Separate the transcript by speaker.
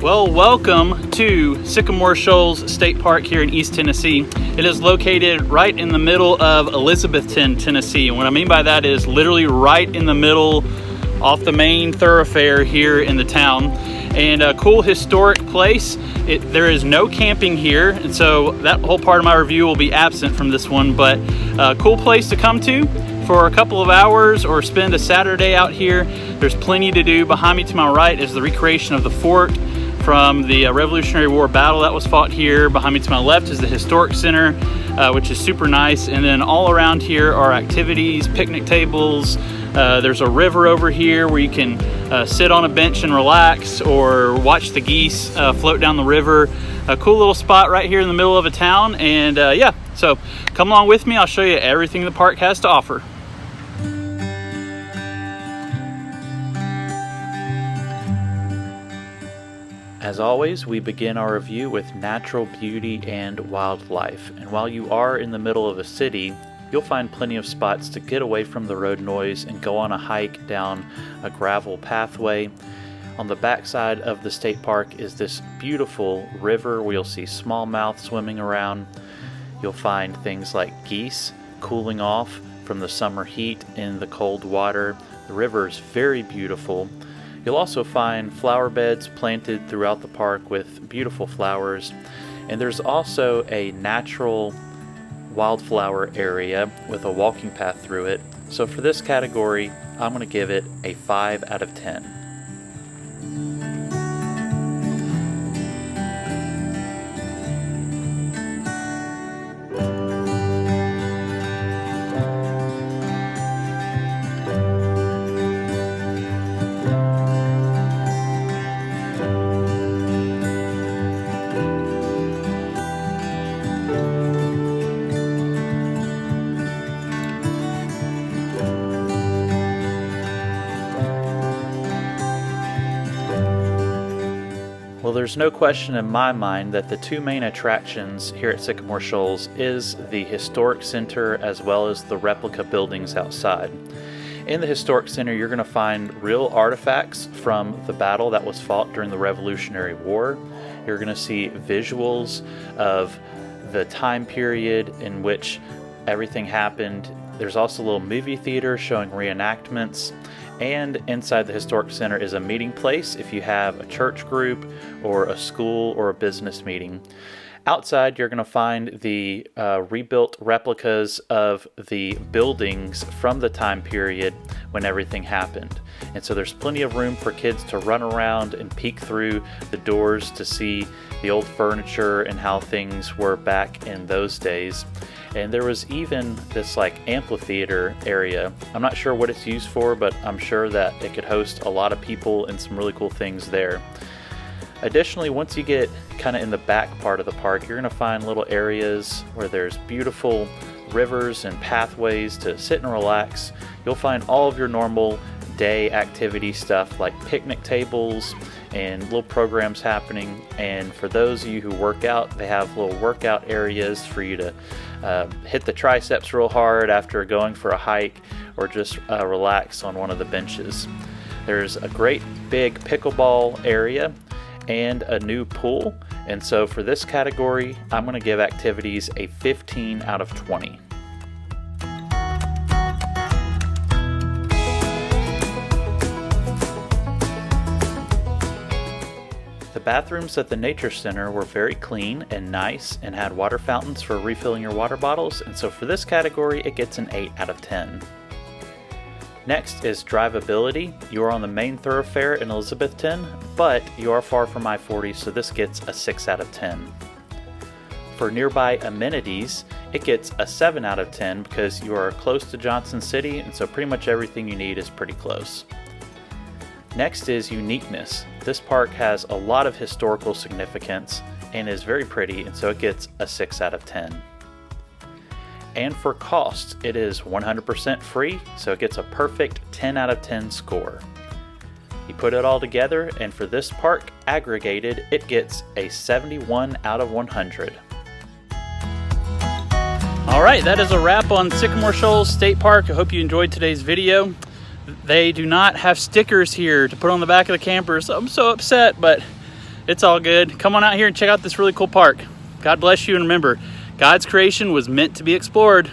Speaker 1: Well, welcome to Sycamore Shoals State Park here in East Tennessee. It is located right in the middle of Elizabethton, Tennessee. And what I mean by that is literally right in the middle off the main thoroughfare here in the town. And a cool historic place. There is no camping here, and so that whole part of my review will be absent from this one, but a cool place to come to for a couple of hours or spend a Saturday out here. There's plenty to do. Behind me to my right is the recreation of the fort from the Revolutionary War battle that was fought here. Behind me to my left is the Historic Center, which is super nice. And then all around here are activities, picnic tables. There's a river over here where you can sit on a bench and relax or watch the geese float down the river. A cool little spot right here in the middle of a town. And yeah, so come along with me. I'll show you everything the park has to offer. As always, we begin our review with natural beauty and wildlife. And while you are in the middle of a city, you'll find plenty of spots to get away from the road noise and go on a hike down a gravel pathway. On the backside of the state park is this beautiful river where you'll see smallmouth swimming around. You'll find things like geese cooling off from the summer heat in the cold water. The river is very beautiful. You'll also find flower beds planted throughout the park with beautiful flowers. And there's also a natural wildflower area with a walking path through it. So for this category, I'm going to give it a 5 out of 10. Well, there's no question in my mind that the two main attractions here at Sycamore Shoals is the Historic Center as well as the replica buildings outside. In the Historic Center, you're going to find real artifacts from the battle that was fought during the Revolutionary War. You're going to see visuals of the time period in which everything happened. There's also a little movie theater showing reenactments. And inside the Historic Center is a meeting place if you have a church group or a school or a business meeting. Outside, you're going to find the rebuilt replicas of the buildings from the time period when everything happened. And so there's plenty of room for kids to run around and peek through the doors to see the old furniture and how things were back in those days. And there was even this like amphitheater area. I'm not sure what it's used for, but I'm sure that it could host a lot of people and some really cool things there. Additionally, once you get kind of in the back part of the park, you're going to find little areas where there's beautiful rivers and pathways to sit and relax. You'll find all of your normal day activity stuff like picnic tables and little programs happening. And for those of you who work out, they have little workout areas for you to hit the triceps real hard after going for a hike or just relax on one of the benches. There's a great big pickleball area and a new pool. And so for this category, I'm going to give activities a 15 out of 20. The bathrooms at the Nature Center were very clean and nice and had water fountains for refilling your water bottles, and so for this category it gets an 8 out of 10. Next is drivability. You are on the main thoroughfare in Elizabethton, but you are far from I-40, so this gets a 6 out of 10. For nearby amenities, it gets a 7 out of 10 because you are close to Johnson City, and so pretty much everything you need is pretty close. Next is uniqueness. This park has a lot of historical significance and is very pretty, and so it gets a 6 out of 10. And for cost, it is 100% free, so it gets a perfect 10 out of 10 score. You put it all together, and for this park, aggregated, it gets a 71 out of 100. All right, that is a wrap on Sycamore Shoals State Park. I hope you enjoyed today's video. They do not have stickers here to put on the back of the campers. I'm so upset, but
Speaker 2: It's all good. Come on out here and check out this really cool park. God bless you, and remember, God's creation was meant to be explored.